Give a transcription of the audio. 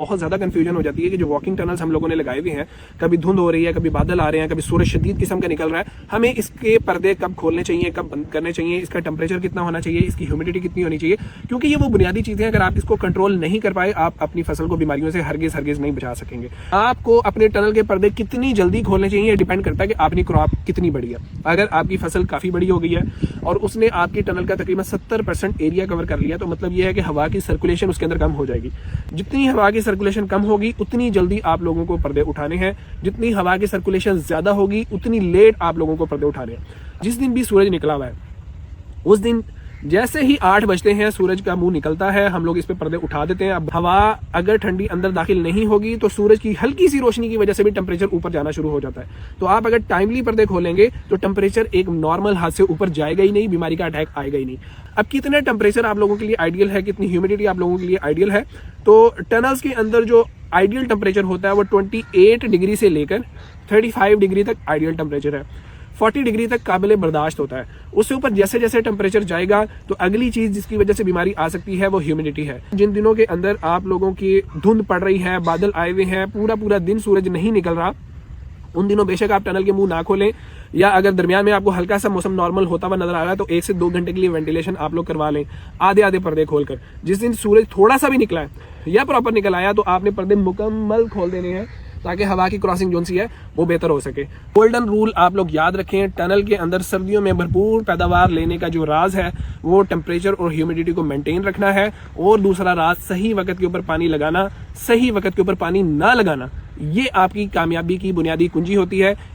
बहुत ज्यादा कंफ्यूजन हो जाती है कि जो वॉकिंग टनल्स हम लोगों ने लगाए हुए हैं, कभी धुंध हो रही है, कभी बादल आ रहे हैं, कभी सूरज शदीद किस्म का निकल रहा है, हमें इसके पर्दे कब खोलने चाहिए, कब बंद करने चाहिए, इसका टेम्परेचर कितना होना चाहिए, इसकी ह्यूमिडिटी कितनी होनी चाहिए, क्योंकि ये वो बुनियादी चीजें हैं। अगर आप इसको कंट्रोल नहीं कर पाए, आप अपनी फसल को बीमारियों से हरगिज नहीं बचा सकेंगे। आपको अपने टनल के पर्दे कितनी जल्दी खोलने चाहिए डिपेंड करता है कि आपकी क्रॉप कितनी बड़ी है। अगर आपकी फसल काफी बड़ी हो गई है और उसने आपकी टनल का तकरीबन 70% एरिया कवर कर लिया, तो मतलब ये है कि हवा की सर्कुलेशन उसके अंदर कम हो जाएगी। जितनी हवा की सर्कुलेशन कम होगी उतनी जल्दी आप लोगों को पर्दे उठाने हैं, जितनी हवा की सर्कुलेशन ज्यादा होगी उतनी लेट आप लोगों को पर्दे उठाने हैं। जिस दिन भी सूरज निकला हुआ है उस दिन जैसे ही 8 बजते हैं सूरज का मुंह निकलता है, हम लोग इस पे पर्दे उठा देते हैं। अब हवा अगर ठंडी अंदर दाखिल नहीं होगी तो सूरज की हल्की सी रोशनी की वजह से भी टेम्परेचर ऊपर जाना शुरू हो जाता है। तो आप अगर टाइमली पर्दे खोलेंगे तो टेम्परेचर एक नॉर्मल हाथ से ऊपर जाएगा ही नहीं, बीमारी का अटैक आएगा ही नहीं। अब कितने टेम्परेचर आप लोगों के लिए आइडियल है, कितनी ह्यूमिडिटी आप लोगों के लिए आइडियल है, तो टनल्स के अंदर जो आइडियल टेम्परेचर होता है वो 28 डिग्री से लेकर 35 डिग्री तक आइडियल टेम्परेचर है। 40 डिग्री तक काबिले बर्दाश्त होता है। उससे ऊपर जैसे जैसे टेम्परेचर जाएगा तो अगली चीज जिसकी वजह से बीमारी आ सकती है वो ह्यूमिडिटी है। जिन दिनों के अंदर आप लोगों की धुंध पड़ रही है, बादल आए हुए हैं, पूरा दिन सूरज नहीं निकल रहा, उन दिनों बेशक आप टनल के मुंह ना खोलें, या अगर दरमियान में आपको हल्का सा मौसम नॉर्मल होता हुआ नजर आ रहा है तो 1 से 2 घंटे के लिए वेंटिलेशन आप लोग करवा लें, आधे पर्दे खोलकर। जिस दिन सूरज थोड़ा सा भी निकला है या प्रॉपर निकल आया तो आपने पर्दे मुकम्मल खोल देने हैं ताकि हवा की क्रॉसिंग जोन सी है वो बेहतर हो सके। गोल्डन रूल आप लोग याद रखें, टनल के अंदर सर्दियों में भरपूर पैदावार लेने का जो राज है वो टेम्परेचर और ह्यूमिडिटी को मेंटेन रखना है। और दूसरा राज सही वक्त के ऊपर पानी लगाना, सही वक्त के ऊपर पानी ना लगाना, ये आपकी कामयाबी की बुनियादी कुंजी होती है।